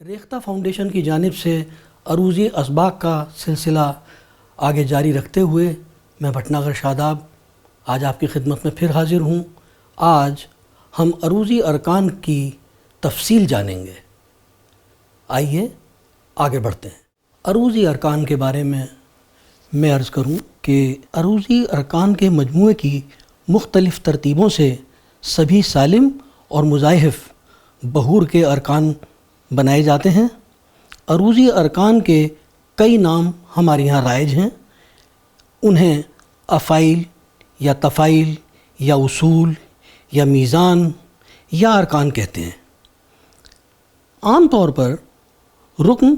Rekhta foundation کی جانب سے عروضی اسباق کا سلسلہ آگے جاری رکھتے ہوئے میں بھٹناگر شاداب آج آپ کی خدمت میں پھر حاضر ہوں۔ آج ہم عروضی ارکان کی تفصیل جانیں گے۔ آئیے آگے بڑھتے ہیں۔ عروضی ارکان کے بارے میں عرض کروں کہ عروضی ارکان کے مجموعے کی مختلف ترتیبوں سے سبھی سالم اور مضاعف بہور کے ارکان بنائے جاتے ہیں۔ عروضی ارکان کے کئی نام ہمارے یہاں رائج ہیں۔ انہیں افعیل یا تفاعیل یا اصول یا میزان یا ارکان کہتے ہیں۔ عام طور پر رکن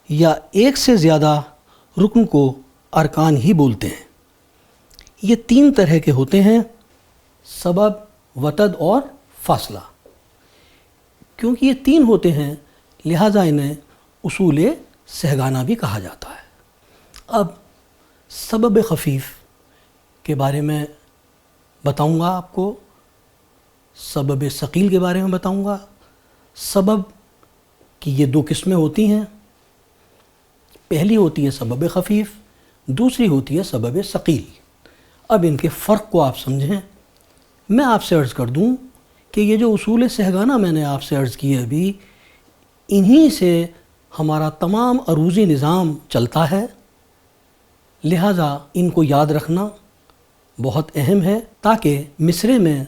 یا ایک سے زیادہ رکن کو ارکان ہی بولتے ہیں۔ یہ تین طرح کے ہوتے ہیں: سبب، وتد اور فاصلہ۔ کیونکہ یہ تین ہوتے ہیں لہٰذا انہیں اصول سہگانہ بھی کہا جاتا ہے۔ اب سبب خفیف کے بارے میں بتاؤں گا آپ کو، سبب ثقیل کے بارے میں بتاؤں گا۔ سبب کی یہ دو قسمیں ہوتی ہیں، پہلی ہوتی ہے سبب خفیف، دوسری ہوتی ہے سبب ثقیل۔ اب ان کے فرق کو آپ سمجھیں۔ میں آپ سے عرض کر دوں کہ یہ جو اصول سہگانہ میں نے آپ سے عرض کی ہے ابھی، انہی سے ہمارا تمام عروضی نظام چلتا ہے، لہٰذا ان کو یاد رکھنا بہت اہم ہے تاکہ مصرعے میں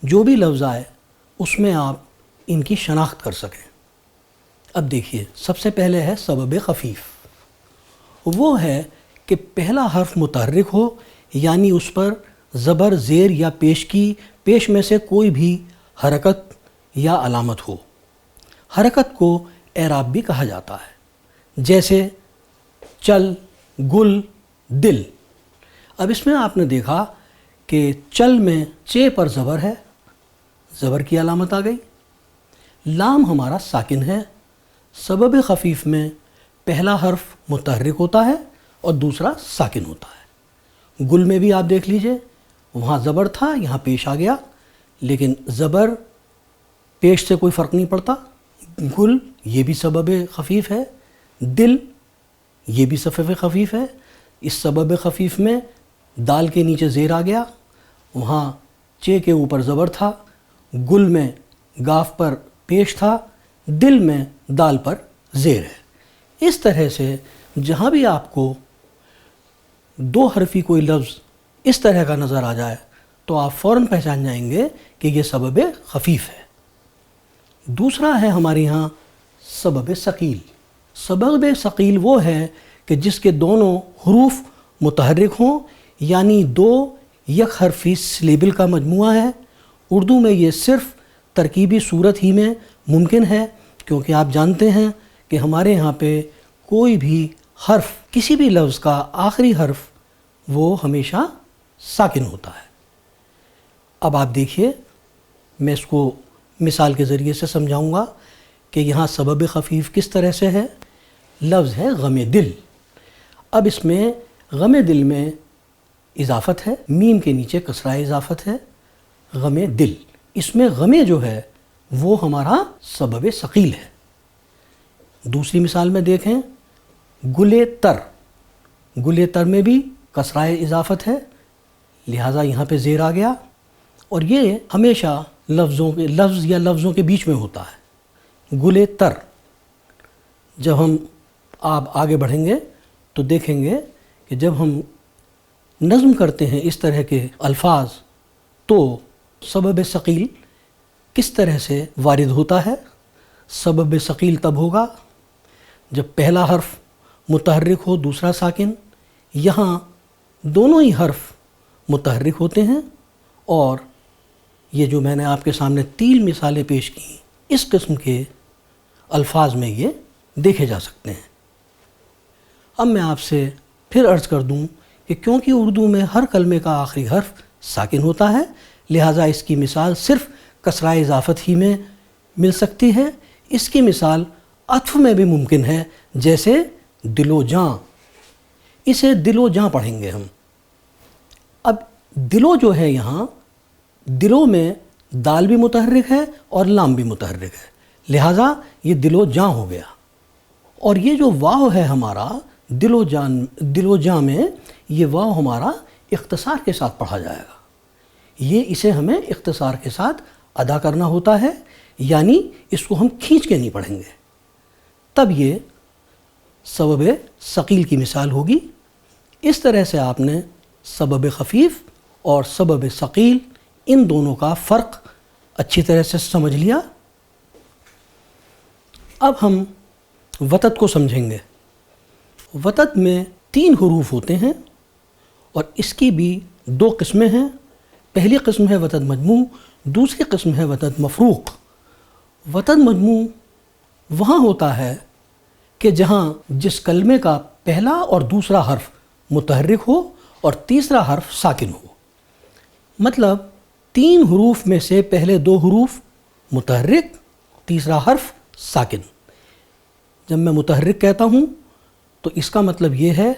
جو بھی لفظ آئے اس میں آپ ان کی شناخت کر سکیں۔ اب دیکھیے، سب سے پہلے ہے سبب خفیف۔ وہ ہے کہ پہلا حرف متحرک ہو، یعنی اس پر زبر، زیر یا پیش میں سے کوئی بھی حرکت یا علامت ہو۔ حرکت کو اعراب بھی کہا جاتا ہے، جیسے چل، گل، دل۔ اب اس میں آپ نے دیکھا کہ چل میں چے پر زبر ہے، زبر کی علامت آ گئی۔ لام ہمارا ساکن ہے۔ سبب خفیف میں پہلا حرف متحرک ہوتا ہے اور دوسرا ساکن ہوتا ہے۔ گل میں بھی آپ دیکھ لیجئے، وہاں زبر تھا، یہاں پیش آ گیا، لیکن زبر پیش سے کوئی فرق نہیں پڑتا۔ گل یہ بھی سبب خفیف ہے، دل یہ بھی سبب خفیف ہے۔ اس سبب خفیف میں دال کے نیچے زیر آ گیا، وہاں چے کے اوپر زبر تھا۔ گل میں گاف پر پیش تھا، دل میں دال پر زیر ہے۔ اس طرح سے جہاں بھی آپ کو دو حرفی کوئی لفظ اس طرح کا نظر آ جائے تو آپ فوراً پہچان جائیں گے کہ یہ سبب خفیف ہے۔ دوسرا ہے ہمارے یہاں سبب ثقیل۔ سبب ثقیل وہ ہے کہ جس کے دونوں حروف متحرک ہوں، یعنی دو یک حرفی سلیبل کا مجموعہ ہے۔ اردو میں یہ صرف ترکیبی صورت ہی میں ممکن ہے، کیونکہ آپ جانتے ہیں کہ ہمارے یہاں پہ کوئی بھی حرف، کسی بھی لفظ کا آخری حرف وہ ہمیشہ ساکن ہوتا ہے۔ اب آپ دیکھیے، میں اس کو مثال کے ذریعے سے سمجھاؤں گا کہ یہاں سبب خفیف کس طرح سے ہے۔ لفظ ہے غم دل۔ اب اس میں غم دل میں اضافت ہے، میم کے نیچے کسرہ اضافت ہے، غم دل۔ اس میں غم جو ہے وہ ہمارا سبب ثقیل ہے۔ دوسری مثال میں دیکھیں، گل تر۔ گل تر میں بھی کسرہ اضافت ہے، لہٰذا یہاں پہ زیر آ گیا، اور یہ ہمیشہ لفظ یا لفظوں کے بیچ میں ہوتا ہے۔ گل تر۔ جب آپ آگے بڑھیں گے تو دیکھیں گے کہ جب ہم نظم کرتے ہیں اس طرح کے الفاظ تو سبب ثقیل کس طرح سے وارد ہوتا ہے۔ سبب ثقیل تب ہوگا جب پہلا حرف متحرک ہو، دوسرا ساکن۔ یہاں دونوں ہی حرف متحرک ہوتے ہیں، اور یہ جو میں نے آپ کے سامنے 3 مثالیں پیش کی، اس قسم کے الفاظ میں یہ دیکھے جا سکتے ہیں۔ اب میں آپ سے پھر عرض کر دوں کہ کیونکہ اردو میں ہر کلمے کا آخری حرف ساکن ہوتا ہے، لہٰذا اس کی مثال صرف کسرہ اضافت ہی میں مل سکتی ہے۔ اس کی مثال عطف میں بھی ممکن ہے، جیسے دل و جاں۔ اسے دل و جاں پڑھیں گے ہم۔ اب دلو جو ہے، یہاں دلوں میں دال بھی متحرک ہے اور لام بھی متحرک ہے، لہٰذا یہ دل و جاں ہو گیا۔ اور یہ جو واو ہے ہمارا دل و جاں میں، یہ واو ہمارا اختصار کے ساتھ پڑھا جائے گا۔ یہ اسے ہمیں اختصار کے ساتھ ادا کرنا ہوتا ہے، یعنی اس کو ہم کھینچ کے نہیں پڑھیں گے، تب یہ سبب ثقیل کی مثال ہوگی۔ اس طرح سے آپ نے سبب خفیف اور سبب ثقیل ان دونوں کا فرق اچھی طرح سے سمجھ لیا۔ اب ہم وتد کو سمجھیں گے۔ وتد میں 3 حروف ہوتے ہیں اور اس کی بھی 2 قسمیں ہیں۔ پہلی قسم ہے وتد مجموع، دوسری قسم ہے وتد مفروق۔ وتد مجموع وہاں ہوتا ہے کہ جہاں جس کلمے کا پہلا اور دوسرا حرف متحرک ہو اور تیسرا حرف ساکن ہو۔ مطلب 3 حروف میں سے پہلے 2 حروف متحرک، تیسرا حرف ساکن۔ جب میں متحرک کہتا ہوں تو اس کا مطلب یہ ہے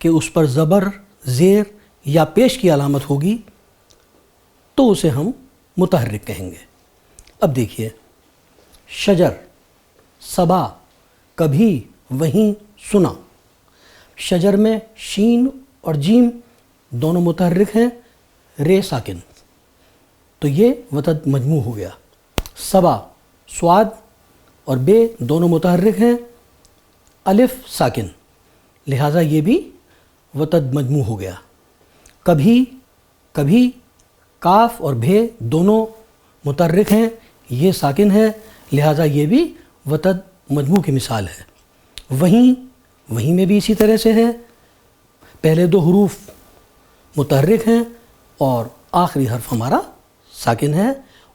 کہ اس پر زبر، زیر یا پیش کی علامت ہوگی تو اسے ہم متحرک کہیں گے۔ اب دیکھیے، شجر، صبا، کبھی، وہیں، سنا۔ شجر میں شین اور جیم دونوں متحرک ہیں، رے ساکن، تو یہ وتد مجموع ہو گیا۔ صبا، سواد اور بے دونوں متحرک ہیں، الف ساکن، لہٰذا یہ بھی وتد مجموع ہو گیا۔ کبھی، کاف اور بھے دونوں متحرک ہیں، یہ ساکن ہے، لہٰذا یہ بھی وتد مجموع کی مثال ہے۔ وہیں میں بھی اسی طرح سے ہے، پہلے 2 حروف متحرک ہیں اور آخری حرف ہمارا ساکن ہے۔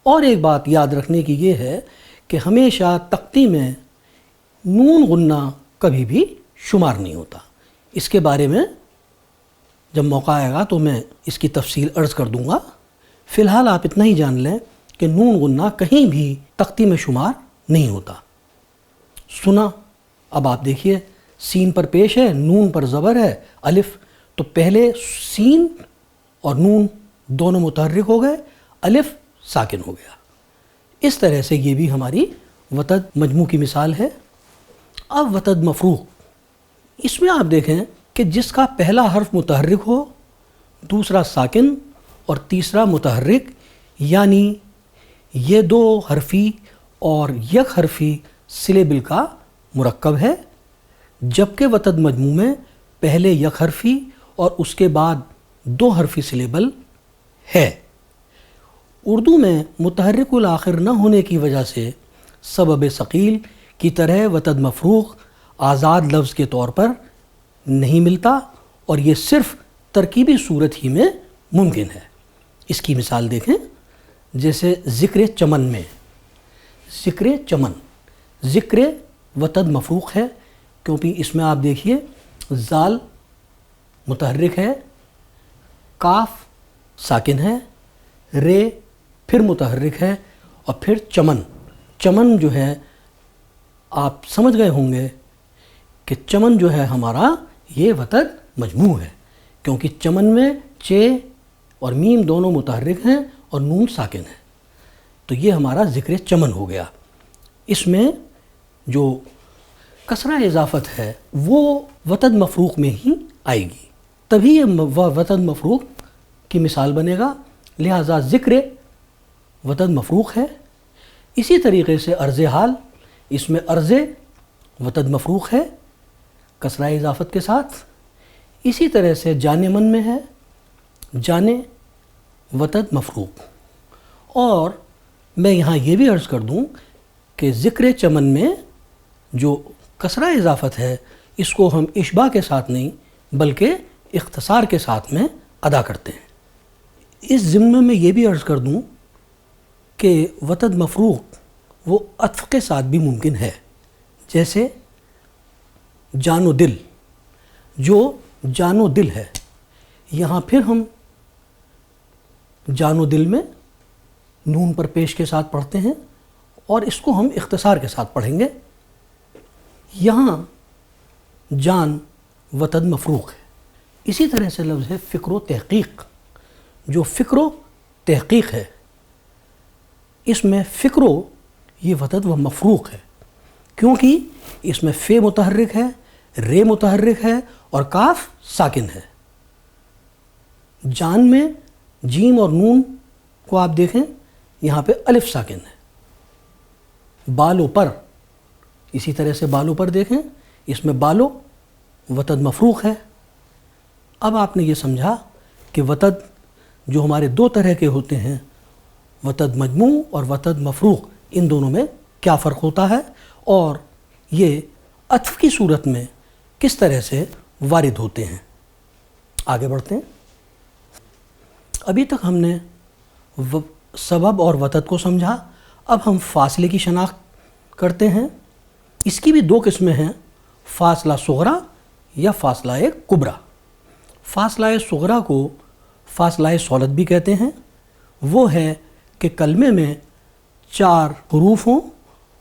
اور ایک بات یاد رکھنے کی یہ ہے کہ ہمیشہ تختی میں نون غنہ کبھی بھی شمار نہیں ہوتا۔ اس کے بارے میں جب موقع آئے گا تو میں اس کی تفصیل عرض کر دوں گا۔ فی الحال آپ اتنا ہی جان لیں کہ نون غنہ کہیں بھی تختی میں شمار نہیں ہوتا۔ سنا، اب آپ دیکھیے، سین پر پیش ہے، نون پر زبر ہے، الف، تو پہلے سین اور نون دونوں متحرک ہو گئے، الف ساکن ہو گیا۔ اس طرح سے یہ بھی ہماری وتد مجموع کی مثال ہے۔ اب وتد مفروق، اس میں آپ دیکھیں کہ جس کا پہلا حرف متحرک ہو، دوسرا ساکن اور تیسرا متحرک، یعنی یہ 2 حرفی اور یک حرفی سلیبل کا مرکب ہے، جبکہ وتد مجموع میں پہلے یک حرفی اور اس کے بعد 2 حرفی سلیبل ہے۔ اردو میں متحرک الآخر نہ ہونے کی وجہ سے سبب ثقیل کی طرح وتد مفروق آزاد لفظ کے طور پر نہیں ملتا، اور یہ صرف ترکیبی صورت ہی میں ممکن ہے۔ اس کی مثال دیکھیں، جیسے ذکر چمن میں، ذکر چمن، ذکر وتد مفروق ہے کیونکہ اس میں آپ دیکھیے زال متحرک ہے، کاف ساکن ہے، رے پھر متحرک ہے، اور پھر چمن۔ چمن جو ہے آپ سمجھ گئے ہوں گے کہ چمن جو ہے ہمارا یہ وتد مجموع ہے، کیونکہ چمن میں چے اور میم دونوں متحرک ہیں اور نون ساکن ہے، تو یہ ہمارا ذکر چمن ہو گیا۔ اس میں جو کسرہ اضافت ہے وہ وتد مفروق میں ہی آئے گی، تبھی یہ وتد مفروق کی مثال بنے گا، لہذا ذکر وتد مفروق ہے۔ اسی طریقے سے عرض حال، اس میں عرض وتد مفروق ہے کسرہ اضافت کے ساتھ۔ اسی طرح سے جان من میں ہے جانے وتد مفروق۔ اور میں یہاں یہ بھی عرض کر دوں کہ ذکر چمن میں جو کسرہ اضافت ہے اس کو ہم اشباع کے ساتھ نہیں بلکہ اختصار کے ساتھ میں ادا کرتے ہیں۔ اس ضمن میں یہ بھی عرض کر دوں کہ وتد مفروق وہ عطف کے ساتھ بھی ممکن ہے، جیسے جان و دل، جو جان و دل ہے، یہاں پھر ہم جان و دل میں نون پر پیش کے ساتھ پڑھتے ہیں اور اس کو ہم اختصار کے ساتھ پڑھیں گے۔ یہاں جان وتد مفروق ہے۔ اسی طرح سے لفظ ہے فکر و تحقیق، جو فکر و تحقیق ہے، اس میں فکر و یہ وتد و مفروق ہے، کیونکہ اس میں فے متحرک ہے، رے متحرک ہے اور کاف ساکن ہے۔ جان میں جیم اور نون کو آپ دیکھیں، یہاں پہ الف ساکن ہے۔ بالوں پر، اسی طرح سے بالوں پر دیکھیں، اس میں بالو وتد مفروق ہے۔ اب آپ نے یہ سمجھا کہ وتد جو ہمارے دو طرح کے ہوتے ہیں، وتد مجموع اور وتد مفروق، ان دونوں میں کیا فرق ہوتا ہے اور یہ عطف کی صورت میں کس طرح سے وارد ہوتے ہیں۔ آگے بڑھتے ہیں۔ ابھی تک ہم نے سبب اور وتد کو سمجھا، اب ہم فاصلے کی شناخت کرتے ہیں۔ اس کی بھی دو قسمیں ہیں، فاصلہ صغریٰ یا فاصلہ کبریٰ۔ فاصلہ صغریٰ کو فاصلہ صولت بھی کہتے ہیں۔ وہ ہے کہ کلمے میں 4 حروف ہوں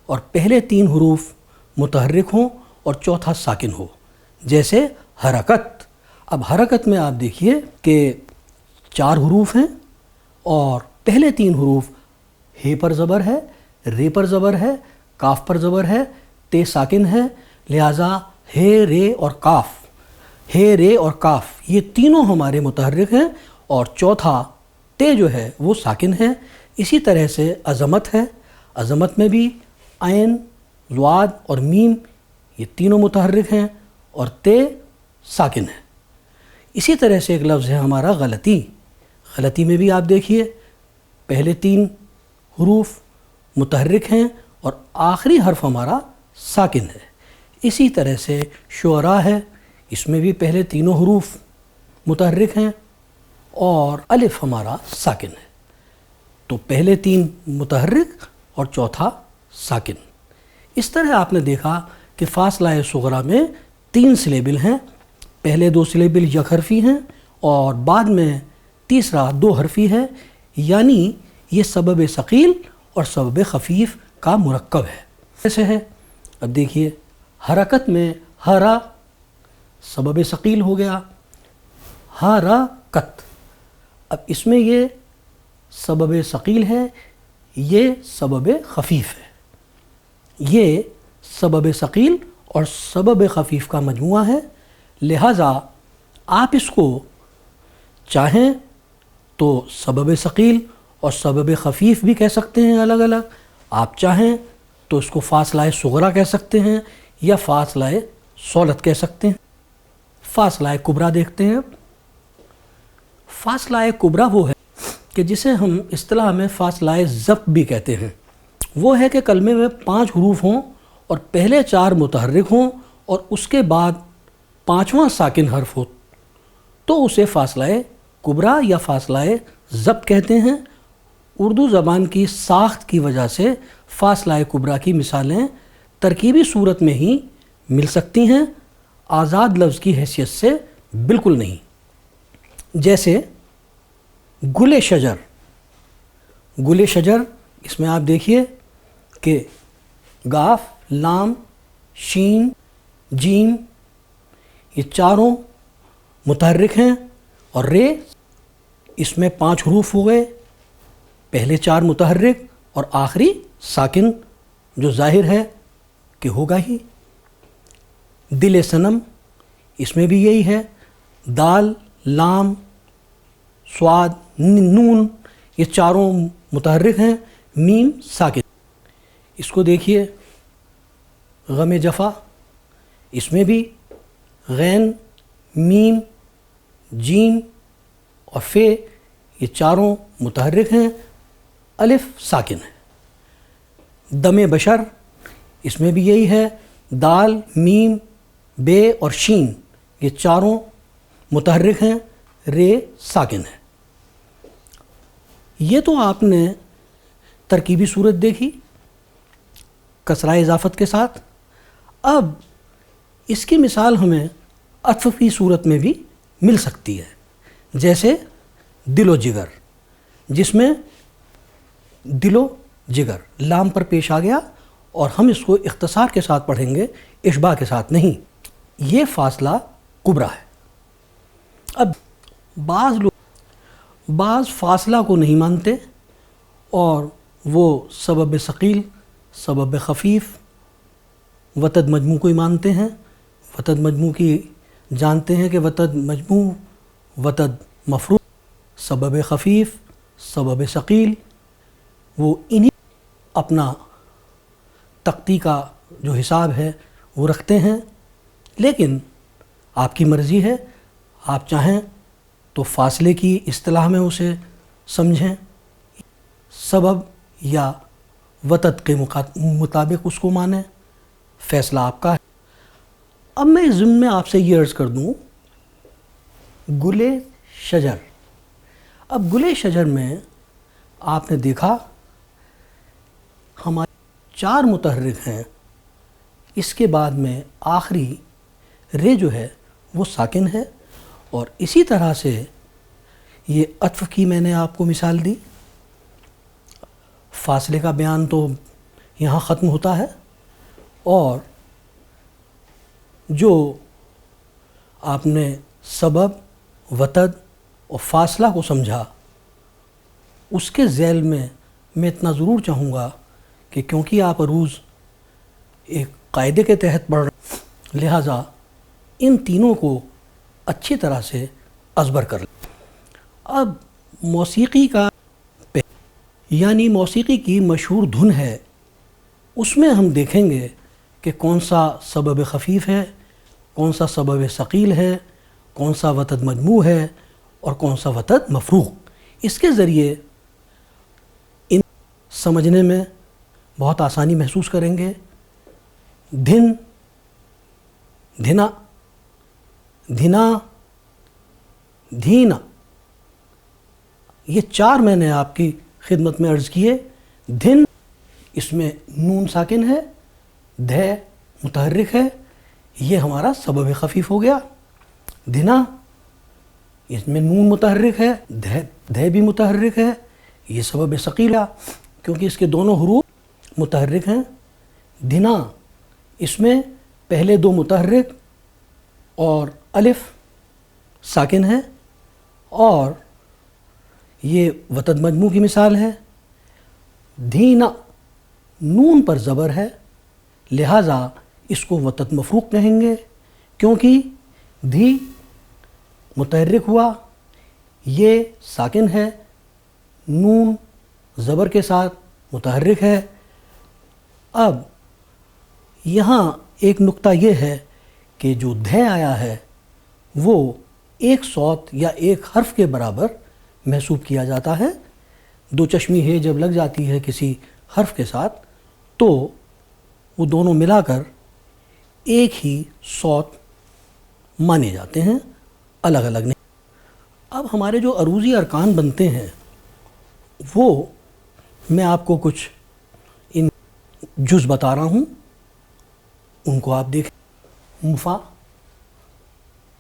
اور پہلے 3 حروف متحرک ہوں اور چوتھا ساکن ہو، جیسے حرکت۔ اب حرکت میں آپ دیکھیے کہ 4 حروف ہیں اور پہلے 3 حروف ہے پر زبر ہے، رے پر زبر ہے، کاف پر زبر ہے، تے ساکن ہے، لہٰذا ہے، رے اور کاف، ہے، رے اور کاف یہ تینوں ہمارے متحرک ہیں اور چوتھا تے جو ہے وہ ساکن ہے۔ اسی طرح سے عظمت ہے، عظمت میں بھی عین، ضاد اور میم یہ تینوں متحرک ہیں اور تے ساکن ہے۔ اسی طرح سے ایک لفظ ہے ہمارا غلطی۔ غلطی میں بھی آپ دیکھیے پہلے 3 حروف متحرک ہیں اور آخری حرف ہمارا ساکن ہے۔ اسی طرح سے شعراء ہے، اس میں بھی پہلے تینوں حروف متحرک ہیں اور الف ہمارا ساکن ہے۔ تو پہلے 3 متحرک اور چوتھا ساکن۔ اس طرح آپ نے دیکھا کہ فاصلہ صغریٰ میں 3 سلیبل ہیں، پہلے 2 سلیبل یک حرفی ہیں اور بعد میں تیسرا 2 حرفی ہے، یعنی یہ سبب ثقیل اور سبب خفیف کا مرکب ہے۔ ایسے ہے، اب دیکھیے حرکت میں ہرا سبب ثقیل ہو گیا، حرکت۔ اب اس میں یہ سبب ثقیل ہے، یہ سبب خفیف ہے۔ یہ سبب ثقیل اور سبب خفیف کا مجموعہ ہے، لہٰذا آپ اس کو چاہیں تو سبب ثقیل اور سبب خفیف بھی کہہ سکتے ہیں الگ الگ، آپ چاہیں تو اس کو فاصلہ صغریٰ کہہ سکتے ہیں یا فاصلہ صولت کہہ سکتے ہیں۔ فاصلہ کبریٰ دیکھتے ہیں۔ فاصلہ کبریٰ وہ ہے کہ جسے ہم اصطلاح میں فاصلہ ضبط بھی کہتے ہیں۔ وہ ہے کہ کلمے میں 5 حروف ہوں اور پہلے 4 متحرک ہوں اور اس کے بعد 5واں ساکن حرف ہو، تو اسے فاصلہ کبریٰ یا فاصلہ ضبط کہتے ہیں۔ اردو زبان کی ساخت کی وجہ سے فاصلہ کبریٰ کی مثالیں ترکیبی صورت میں ہی مل سکتی ہیں، آزاد لفظ کی حیثیت سے بالکل نہیں۔ جیسے گل شجر، گل شجر، اس میں آپ دیکھیے کہ گاف، لام، شین، جیم یہ چاروں متحرک ہیں اور رے، اس میں 5 حروف ہو گئے، پہلے 4 متحرک اور آخری ساکن جو ظاہر ہے کہ ہوگا ہی۔ دل صنم، اس میں بھی یہی ہے، دال، لام، صاد، نون یہ چاروں متحرک ہیں، میم ساکن۔ اس کو دیکھیے غم جفا، اس میں بھی غین، میم، جیم اور فے یہ چاروں متحرک ہیں، الف ساکن ہے۔ دم بشر، اس میں بھی یہی ہے، دال، میم، بے اور شین یہ چاروں متحرک ہیں، رے ساکن ہے۔ یہ تو آپ نے ترکیبی صورت دیکھی کسرہ اضافت کے ساتھ۔ اب اس کی مثال ہمیں عطف کی صورت میں بھی مل سکتی ہے، جیسے دل و جگر، جس میں دل و جگر لام پر پیش آ گیا اور ہم اس کو اختصار کے ساتھ پڑھیں گے، اشباع کے ساتھ نہیں۔ یہ فاصلہ کبریٰ ہے۔ اب بعض فاصلہ کو نہیں مانتے اور وہ سبب ثقیل سبب خفیف وتد مجموع کو ہی مانتے ہیں، وتد مجموع کی جانتے ہیں کہ وتد مجموع وتد مفروق، سبب خفیف سبب ثقیل، وہ انہی اپنا تقطیع کا جو حساب ہے وہ رکھتے ہیں۔ لیکن آپ کی مرضی ہے، آپ چاہیں تو فاصلے کی اصطلاح میں اسے سمجھیں، سبب یا وتد کے مطابق اس کو مانیں، فیصلہ آپ کا ہے۔ اب میں اس ضمن میں آپ سے یہ عرض کر دوں، گلِ شجر، اب گلِ شجر میں آپ نے دیکھا ہمارے 4 متحرک ہیں، اس کے بعد میں آخری رے جو ہے وہ ساکن ہے، اور اسی طرح سے یہ عطف کی میں نے آپ کو مثال دی۔ فاصلے کا بیان تو یہاں ختم ہوتا ہے، اور جو آپ نے سبب وتد اور فاصلہ کو سمجھا، اس کے ذیل میں اتنا ضرور چاہوں گا کہ کیونکہ آپ عروض ایک قاعدے کے تحت پڑھ رہے ہیں، لہٰذا ان تینوں کو اچھی طرح سے ازبر کر لیں۔ اب موسیقی کا یعنی موسیقی کی مشہور دھن ہے، اس میں ہم دیکھیں گے کہ کون سا سبب خفیف ہے، کون سا سبب ثقیل ہے، کون سا وتد مجموع ہے، اور کون سا وتد مفروق۔ اس کے ذریعے ان سمجھنے میں بہت آسانی محسوس کریں گے۔ دھن، دھنا، دھنا، دھینا، یہ 4 میں نے آپ کی خدمت میں عرض کیے۔ دھن، اس میں نون ساکن ہے، دھے متحرک ہے، یہ ہمارا سبب خفیف ہو گیا۔ دھنا، اس میں نون متحرک ہے، دھے بھی متحرک ہے، یہ سبب ثقیل ہے کیونکہ اس کے دونوں حروف متحرک ہیں۔ دھنا، اس میں پہلے 2 متحرک اور الف ساکن ہے، اور یہ وتد مجموع کی مثال ہے۔ دھینا، نون پر زبر ہے، لہٰذا اس کو وتد مفروق کہیں گے، کیونکہ دھی متحرک ہوا، یہ ساکن ہے، نون زبر کے ساتھ متحرک ہے۔ اب یہاں ایک نقطہ یہ ہے کہ جو دھے آیا ہے وہ ایک صوت یا ایک حرف کے برابر محسوب کیا جاتا ہے۔ 2 چشمی ہے جب لگ جاتی ہے کسی حرف کے ساتھ تو وہ دونوں ملا کر ایک ہی صوت مانے جاتے ہیں، الگ الگ نہیں۔ اب ہمارے جو عروضی ارکان بنتے ہیں وہ میں آپ کو کچھ ان جز بتا رہا ہوں، ان کو آپ دیکھیں۔ مفا،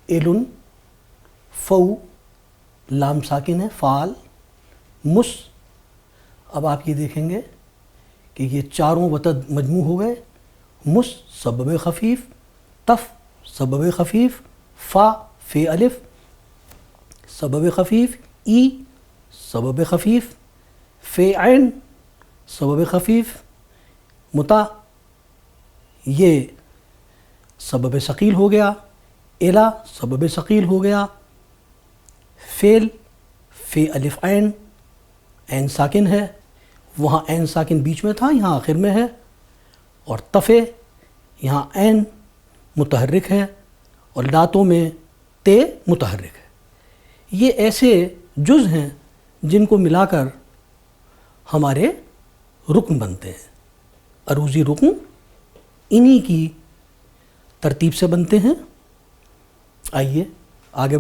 ایلن، فو، لام ساکن ہے، فعال، مس۔ اب آپ یہ دیکھیں گے کہ یہ 4 وتد مجموع ہو گئے۔ مس سبب خفیف، تف سبب خفیف، فا فے الف سبب خفیف، ای سبب خفیف، فے عین سبب خفیف، متا یہ سبب ثقیل ہو گیا، الا سبب ثقیل ہو گیا، فیل فے الف عین، عین ساکن ہے، وہاں عین ساکن بیچ میں تھا، یہاں آخر میں ہے، اور تفے یہاں عین متحرک ہے اور لاتوں میں تے متحرک ہے۔ یہ ایسے جز ہیں جن کو ملا کر ہمارے رکن بنتے ہیں۔ عروضی رکن انہی کی ترتیب سے بنتے ہیں۔ آئیے آگے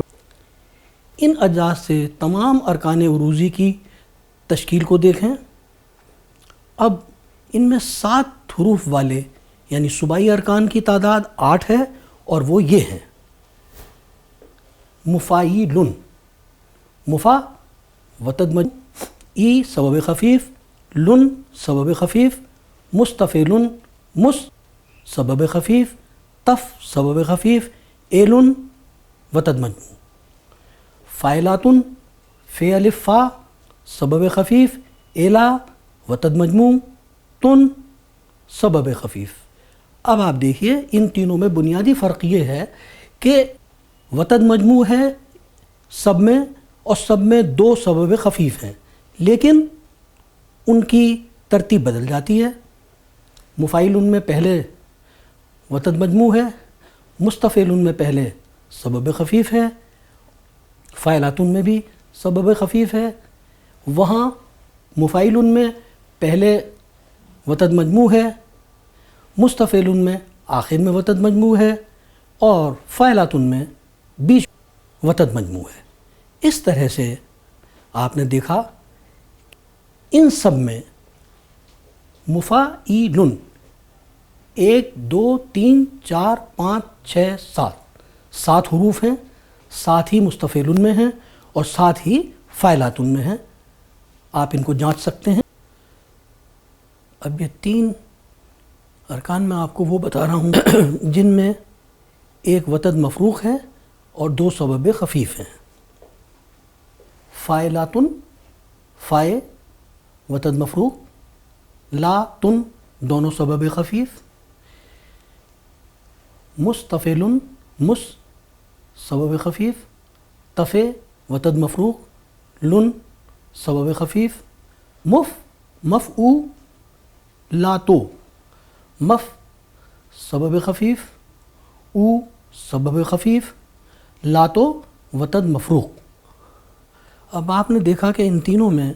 ان اجزاء سے تمام ارکان عروضی کی تشکیل کو دیکھیں۔ اب ان میں 7 حروف والے یعنی صوبائی ارکان کی تعداد 8 ہے، اور وہ یہ ہیں: مفاعیلن، مفا وتد مجموع، ای سبب خفیف، لن سبب خفیف، مستفعلن، مس سبب خفیف، تف سبب خفیف، ایلن وتد مجموع، فاعلاتن، فے الف فا سبب خفیف، ایلا وتد مجموع، تن سبب خفیف۔ اب آپ دیکھیے ان تینوں میں بنیادی فرق یہ ہے کہ وتد مجموع ہے سب میں، اور سب میں دو سبب خفیف ہیں، لیکن ان کی ترتیب بدل جاتی ہے۔ مفعول میں پہلے وتد مجموع ہے، مستفعل میں پہلے سبب خفیف ہے، فاعلات میں بھی سبب خفیف ہے۔ وہاں مفعول میں پہلے وتد مجموع ہے، مستفعل میں آخر میں وتد مجموع ہے، اور فاعلات میں بیچ وتد مجموع ہے۔ اس طرح سے آپ نے دیکھا ان سب میں مفاعیل 1 2 3 4 5 6 7 حروف ہیں، 7 ہی مستفعل میں ہیں اور 7 ہی فاعلات میں ہیں۔ آپ ان کو جانچ سکتے ہیں۔ اب یہ 3 ارکان میں آپ کو وہ بتا رہا ہوں جن میں ایک وتد مفروق ہے اور 2 سبب خفیف ہیں۔ فاعلات، فائے وتد مفروق، لا تن دونوں سبب خفیف، مستفعل مس سبب خفیف، تفع وتد مفروق، لن سبب خفیف، مفعو لا تو مف سبب خفیف، او سبب خفیف، لا تو وتد مفروق۔ اب آپ نے دیکھا کہ ان تینوں میں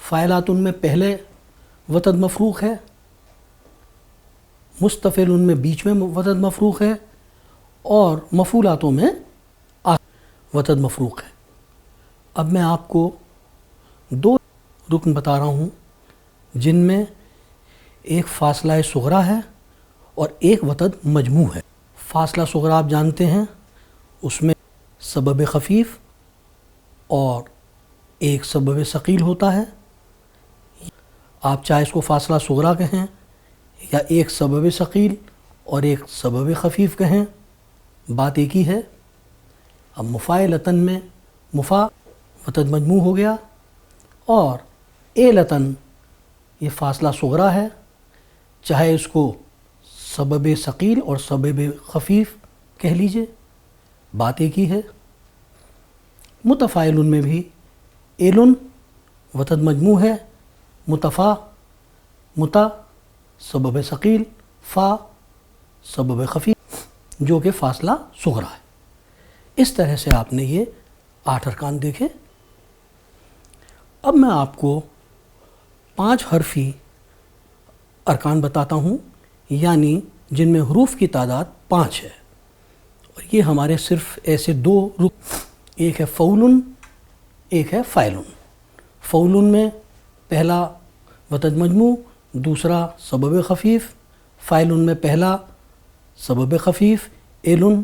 فاعلات میں پہلے وتد مفروق ہے، مستفعل میں بیچ میں وتد مفروق ہے، اور مفعولاتوں میں وتد مفروق ہے۔ اب میں آپ کو 2 رکن بتا رہا ہوں جن میں ایک فاصلہ صغریٰ ہے اور ایک وتد مجموع ہے۔ فاصلہ صغریٰ آپ جانتے ہیں، اس میں سبب خفیف اور ایک سبب ثقیل ہوتا ہے۔ آپ چاہے اس کو فاصلہ صغریٰ کہیں یا ایک سبب ثقیل اور ایک سبب خفیف کہیں، بات ایک ہی ہے۔ اب مفاعلتن میں مفا وتد مجموع ہو گیا، اور ایلتن یہ فاصلہ صغریٰ ہے، چاہے اس کو سبب ثقیل اور سبب خفیف کہہ لیجئے، بات ایک ہی ہے۔ متفاعل میں بھی ایلن وتد مجموع ہے، متفا متا سبب ثقیل، فا سبب خفیف جو کہ فاصلہ صغریٰ ہے۔ اس طرح سے آپ نے یہ 8 ارکان دیکھے۔ اب میں آپ کو 5 حرفی ارکان بتاتا ہوں، یعنی جن میں حروف کی تعداد 5 ہے، اور یہ ہمارے صرف ایسے 2 ایک ہے فعول، ایک ہے فاعل۔ فعول میں پہلا وتد مجموع، دوسرا سبب خفیف، فاعل میں پہلا سبب خفیف، ایلن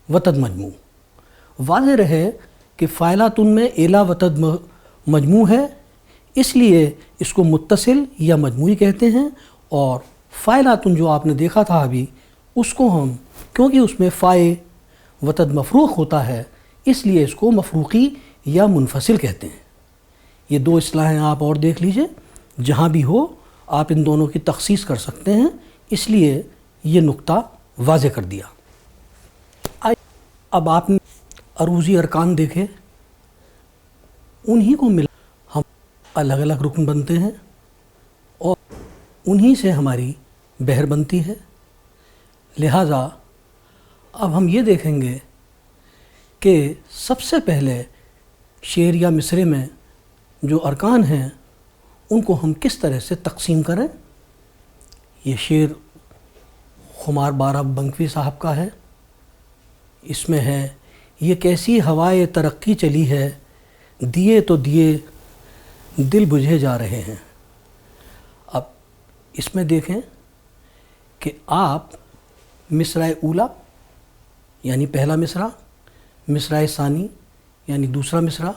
وتد مجموع۔ واضح رہے کہ فاعلات میں ایلا وتد مجموع ہے، اس لیے اس کو متصل یا مجموعی کہتے ہیں، اور فاعلات جو آپ نے دیکھا تھا ابھی، اس کو ہم کیونکہ اس میں فائے وتد مفروق ہوتا ہے، اس لیے اس کو مفروقی یا منفصل کہتے ہیں۔ یہ 2 اصطلاحیں آپ اور دیکھ لیجئے، جہاں بھی ہو آپ ان دونوں کی تخصیص کر سکتے ہیں، اس لیے یہ نقطہ واضح کر دیا۔ اب آپ نے عروضی ارکان دیکھے، انہی کو ملا ہم الگ الگ رکن بنتے ہیں، اور انہی سے ہماری بحر بنتی ہے۔ لہٰذا اب ہم یہ دیکھیں گے کہ سب سے پہلے شعر یا مصرے میں جو ارکان ہیں ان کو ہم کس طرح سے تقسیم کریں۔ یہ شعر خمار بارہ بنکوی صاحب کا ہے۔ اس میں ہے، یہ کیسی ہوائے ترقی چلی ہے، دیے تو دیے دل بجھے جا رہے ہیں۔ اب اس میں دیکھیں کہ آپ مصرع اولا یعنی پہلا مصرع، مصرع ثانی یعنی دوسرا مصرع،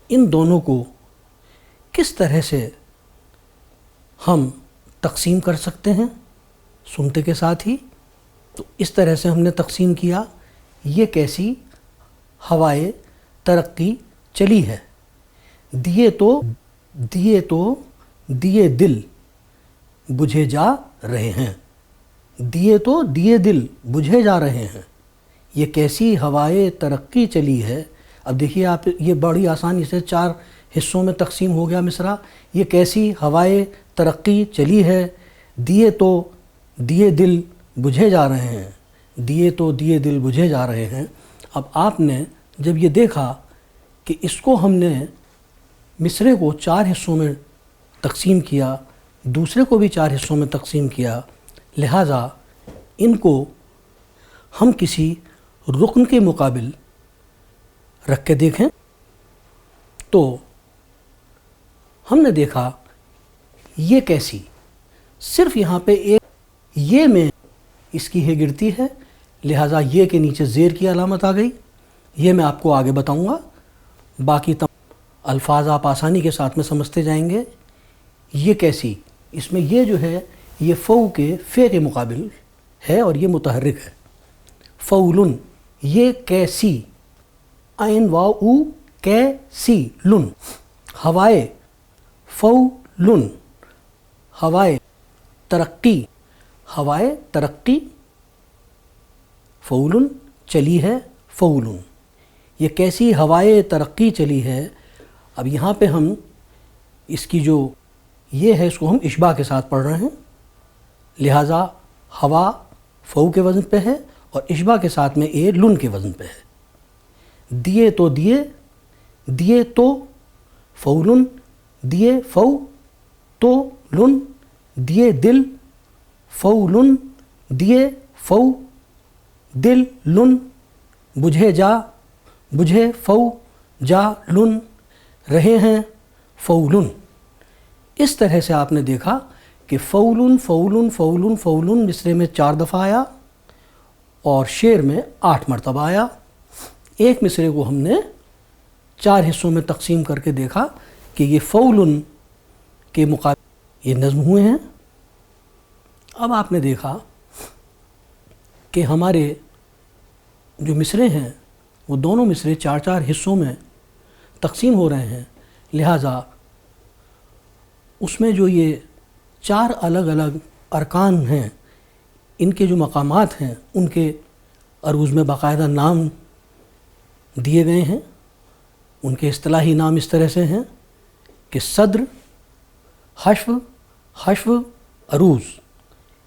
ان دونوں کو کس طرح سے ہم تقسیم کر سکتے ہیں سنتے کے ساتھ ہی۔ تو اس طرح سے ہم نے تقسیم کیا، یہ کیسی ہوائے ترقی چلی ہے، دیے تو دیے دل بجھے جا رہے ہیں، دیے تو دیے دل بجھے جا رہے ہیں، یہ کیسی ہوائے ترقی چلی ہے۔ اب دیکھیے آپ، یہ بڑی آسانی سے 4 حصوں میں تقسیم ہو گیا مصرع۔ یہ کیسی ہوائے ترقی چلی ہے، دیے تو دیے دل بجھے جا رہے ہیں، دیے تو دیے دل بجھے جا رہے ہیں۔ اب آپ نے جب یہ دیکھا کہ اس کو ہم نے مصرعے کو 4 حصوں میں تقسیم کیا، دوسرے کو بھی 4 حصوں میں تقسیم کیا، لہٰذا ان کو ہم کسی رکن کے مقابل رکھ کے دیکھیں تو ہم نے دیکھا یہ کیسی، صرف یہاں پہ ایک یہ میں اس کی ہے گرتی ہے، لہٰذا یہ کے نیچے زیر کی علامت آ گئی۔ یہ میں آپ کو آگے بتاؤں گا، باقی الفاظ آپ آسانی کے ساتھ میں سمجھتے جائیں گے۔ یہ کیسی، اس میں یہ جو ہے یہ فو کے فے کے مقابل ہے اور یہ متحرک ہے۔ فولن، یہ کیسی، عین واو او کیسی لن، ہوائے فولن، ہوائے ترقی، ہوائے ترقی، فولن چلی ہے، فولن، یہ کیسی ہوائے ترقی چلی ہے۔ اب یہاں پہ ہم اس کی جو یہ ہے اس کو ہم اشباع کے ساتھ پڑھ رہے ہیں، لہٰذا ہوا فو کے وزن پہ ہے اور اشباع کے ساتھ میں اے لن کے وزن پہ ہے۔ دیے تو دیے، دیے تو فولن، دیے فو تو لن، دیے دل فولن، دیے فو دل لن، بجھے جا، بجھے فو جا لن، رہے ہیں فولن۔ اس طرح سے آپ نے دیکھا کہ فولن فولن فولن فولن مصرعے میں 4 دفعہ آیا اور شعر میں 8 مرتبہ آیا۔ ایک مصرعے کو ہم نے 4 حصوں میں تقسیم کر کے دیکھا کہ یہ فولن کے مقابل یہ نظم ہوئے ہیں۔ اب آپ نے دیکھا کہ ہمارے جو مصرعے ہیں وہ دونوں مصرعے 4 حصوں میں تقسیم ہو رہے ہیں، لہٰذا اس میں جو یہ 4 الگ الگ ارکان ہیں، ان کے جو مقامات ہیں ان کے عروض میں باقاعدہ نام دیے گئے ہیں۔ ان کے اصطلاحی نام اس طرح سے ہیں کہ صدر، حشو، حشو، عروض،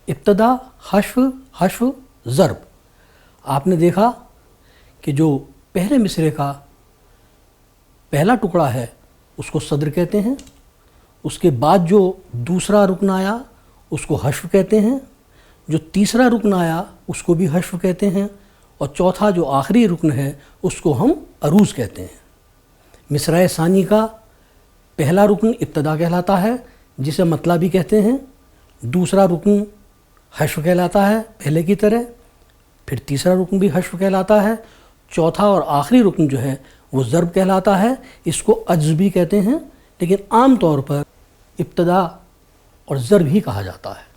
ابتدا، حشو، حشو، ضرب۔ آپ نے دیکھا کہ جو پہلے مصرعے کا پہلا ٹکڑا ہے اس کو صدر کہتے ہیں، اس کے بعد جو دوسرا رکن آیا اس کو حشو کہتے ہیں، جو تیسرا رکن آیا اس کو بھی حشو کہتے ہیں، اور چوتھا جو آخری رکن ہے اس کو ہم عروض کہتے ہیں۔ مصرع ثانی کا پہلا رکن ابتدا کہلاتا ہے جسے مطلع بھی کہتے ہیں، دوسرا رکن حشو کہلاتا ہے پہلے کی طرح، پھر تیسرا رکن بھی حشو کہلاتا ہے، چوتھا اور آخری رکن جو ہے وہ ضرب کہلاتا ہے۔ اس کو عجز بھی کہتے ہیں، لیکن عام طور پر ابتدا اور ضرب ہی کہا جاتا ہے۔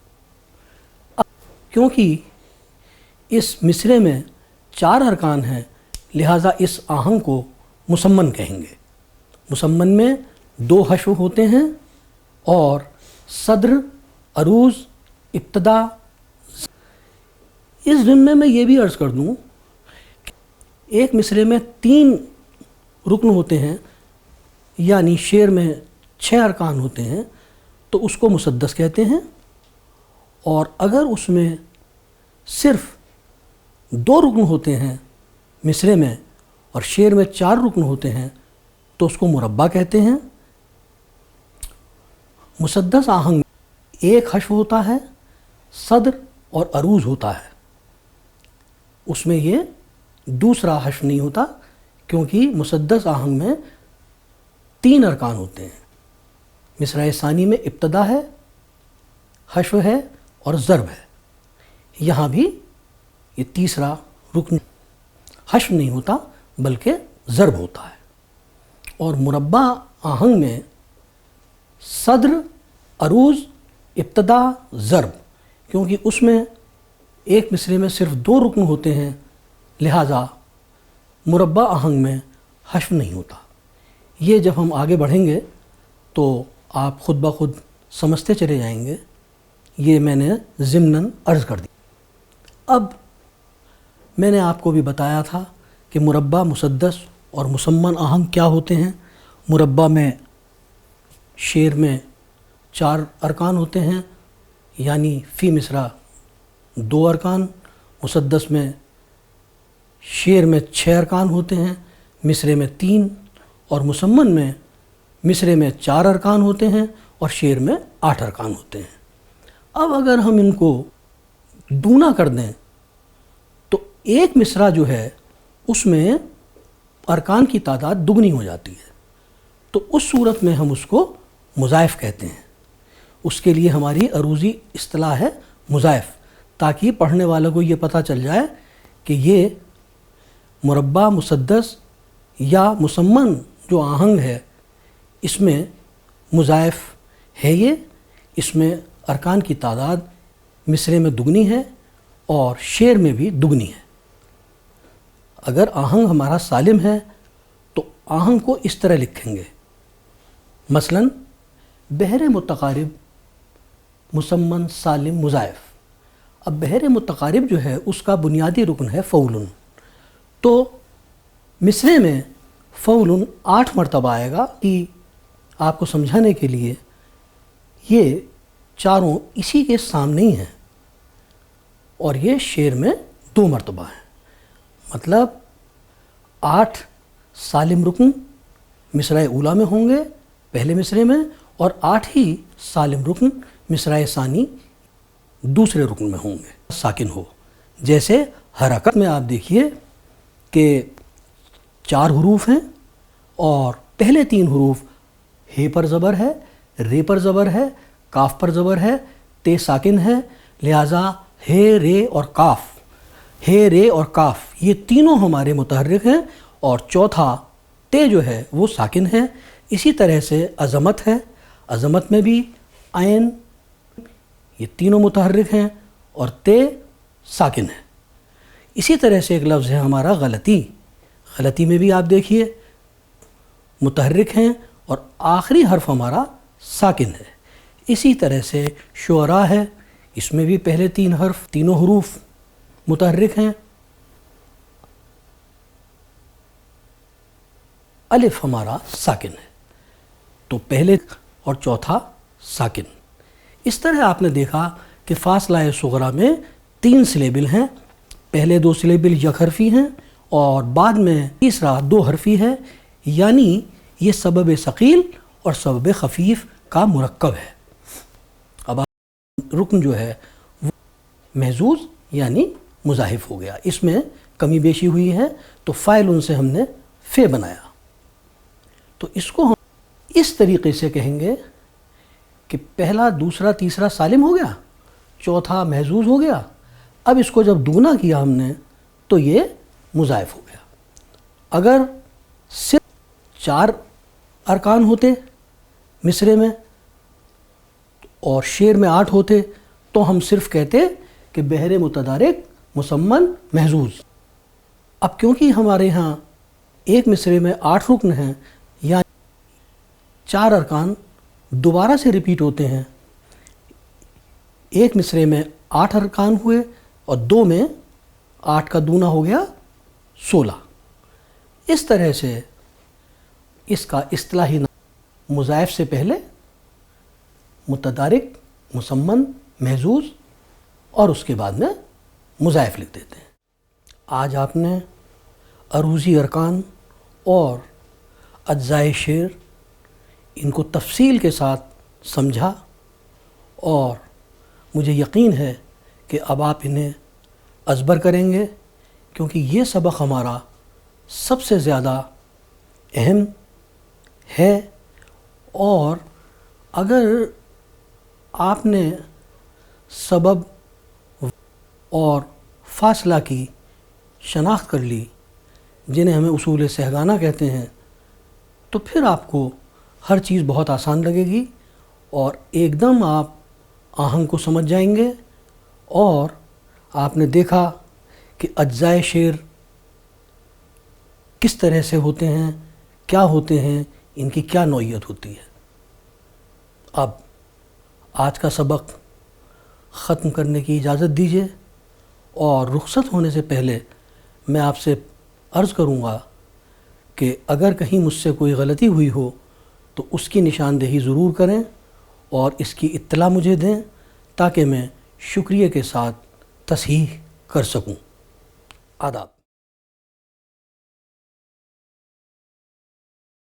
کیونکہ اس مصرعے میں 4 ارکان ہیں، لہٰذا اس آہنگ کو مسمن کہیں گے۔ مسمن میں 2 حشو ہوتے ہیں اور صدر، عروض، ابتدا۔ اس ضمن میں میں یہ بھی عرض کر دوں کہ ایک مصرعے میں 3 رکن ہوتے ہیں، یعنی شعر میں 6 ارکان ہوتے ہیں، تو اس کو مسدس کہتے ہیں، اور اگر اس میں صرف 2 رکن ہوتے ہیں مصرعے میں اور شعر میں 4 رکن ہوتے ہیں تو اس کو مربع کہتے ہیں۔ مسدس آہنگ میں 1 حشو ہوتا ہے، صدر اور عروض ہوتا ہے، اس میں یہ دوسرا حشو نہیں ہوتا، کیونکہ مسدس آہنگ میں 3 ارکان ہوتے ہیں۔ مصرع ثانی میں ابتدا ہے، حشو ہے اور ضرب ہے، یہاں بھی یہ تیسرا رکن حشو نہیں ہوتا بلکہ ضرب ہوتا ہے۔ اور مربع آہنگ میں صدر، عروض، ابتدا، ضرب، کیونکہ اس میں ایک مصرعے میں صرف 2 رکن ہوتے ہیں، لہٰذا مربع آہنگ میں حشو نہیں ہوتا۔ یہ جب ہم آگے بڑھیں گے تو آپ خود بخود سمجھتے چلے جائیں گے یہ میں نے ضمناً عرض کر دی۔ اب میں نے آپ کو بھی بتایا تھا کہ مربع، مسدس اور مسمن آہنگ کیا ہوتے ہیں۔ مربع میں شعر میں 4 ارکان ہوتے ہیں، یعنی فی مصرع 2 ارکان۔ مسدس میں شعر میں 6 ارکان ہوتے ہیں، مصرع میں 3، اور مسمن میں مصرع میں 4 ارکان ہوتے ہیں اور شعر میں 8 ارکان ہوتے ہیں۔ اب اگر ہم ان کو دونا کر دیں تو ایک مصرع جو ہے اس میں ارکان کی تعداد دگنی ہو جاتی ہے، تو اس صورت میں ہم اس کو مضاعف کہتے ہیں۔ اس کے لیے ہماری عروضی اصطلاح ہے مضاعف، تاکہ پڑھنے والوں کو یہ پتہ چل جائے کہ یہ مربع، مسدس یا مسمن جو آہنگ ہے اس میں مضاعف ہے، یہ اس میں ارکان کی تعداد مصرع میں دگنی ہے اور شعر میں بھی دگنی ہے۔ اگر آہنگ ہمارا سالم ہے تو آہنگ کو اس طرح لکھیں گے، مثلا بحر متقارب مسمن سالم مضاعف۔ اب بحر متقارب جو ہے اس کا بنیادی رکن ہے فعول، تو مصرع میں فعول 8 مرتبہ آئے گا۔ کہ آپ کو سمجھانے کے لیے یہ چاروں اسی کے سامنے ہی ہیں، اور یہ شعر میں 2 مرتبہ ہیں، مطلب 8 سالم رکن مصرع اولیٰ میں ہوں گے پہلے مصرع میں، اور 8 ہی سالم رکن مصرع ثانی دوسرے رکن میں ہوں گے ساکن ہو۔ جیسے حرکت میں آپ دیکھیے کہ 4 حروف ہیں اور پہلے 3 حروف ہے پر زبر ہے، رے پر زبر ہے، کاف پر زبر ہے، تے ساکن ہے، لہٰذا ہے، رے اور کاف، ہے، رے اور کاف یہ تینوں ہمارے متحرک ہیں، اور چوتھا تے جو ہے وہ ساکن ہے۔ اسی طرح سے عظمت ہے، عظمت میں بھی عین، یہ تینوں متحرک ہیں اور تے ساکن ہے۔ اسی طرح سے ایک لفظ ہے ہمارا غلطی، غلطی میں بھی آپ دیکھیے متحرک ہیں اور آخری حرف ہمارا ساکن ہے۔ اسی طرح سے شعراء ہے، اس میں بھی پہلے 3 حرف، تینوں حروف متحرک ہیں، الف ہمارا ساکن ہے، تو پہلے اور چوتھا ساکن۔ اس طرح آپ نے دیکھا کہ فاصلہ صغریٰ میں 3 سلیبل ہیں، پہلے 2 سلیبل یک حرفی ہیں اور بعد میں تیسرا 2 حرفی ہے، یعنی یہ سبب ثقیل اور سبب خفیف کا مرکب ہے۔ اب رکن جو ہے وہ محظوظ یعنی مضاعف ہو گیا، اس میں کمی بیشی ہوئی ہے تو فاعل ان سے ہم نے فے بنایا، تو اس کو ہم اس طریقے سے کہیں گے کہ پہلا، دوسرا، تیسرا سالم ہو گیا، چوتھا محظوظ ہو گیا، اب اس کو جب دونا کیا ہم نے تو یہ مضاعف ہو گیا۔ اگر صرف 4 ارکان ہوتے مصرع میں اور شعر میں 8 ہوتے تو ہم صرف کہتے کہ بحر متدارک مسمن محظوظ۔ اب کیونکہ ہمارے ہاں ایک مصرع میں 8 رکن ہیں، یا 4 ارکان دوبارہ سے ریپیٹ ہوتے ہیں، ایک مصرع میں 8 ارکان ہوئے اور 2 میں 8 کا دونا ہو گیا 16۔ اس طرح سے اس کا اصطلاحی نام مضاعف سے پہلے متدارک، مسمن، محظوظ اور اس کے بعد میں مضاعف لکھ دیتے ہیں۔ آج آپ نے عروضی ارکان اور اجزائے شعر ان کو تفصیل کے ساتھ سمجھا، اور مجھے یقین ہے کہ اب آپ انہیں ازبر کریں گے، کیونکہ یہ سبق ہمارا سب سے زیادہ اہم ہے، اور اگر آپ نے سبب اور فاصلہ کی شناخت کر لی، جنہیں ہمیں اصول سہگانہ کہتے ہیں، تو پھر آپ کو ہر چیز بہت آسان لگے گی اور ایک دم آپ آہنگ کو سمجھ جائیں گے، اور آپ نے دیکھا کہ اجزائے شعر کس طرح سے ہوتے ہیں، کیا ہوتے ہیں، ان کی کیا نوعیت ہوتی ہے۔ اب آج کا سبق ختم کرنے کی اجازت دیجیے، اور رخصت ہونے سے پہلے میں آپ سے عرض کروں گا کہ اگر کہیں مجھ سے کوئی غلطی ہوئی ہو تو اس کی نشاندہی ضرور کریں اور اس کی اطلاع مجھے دیں تاکہ میں شکریہ کے ساتھ تصحیح کر سکوں۔ آداب۔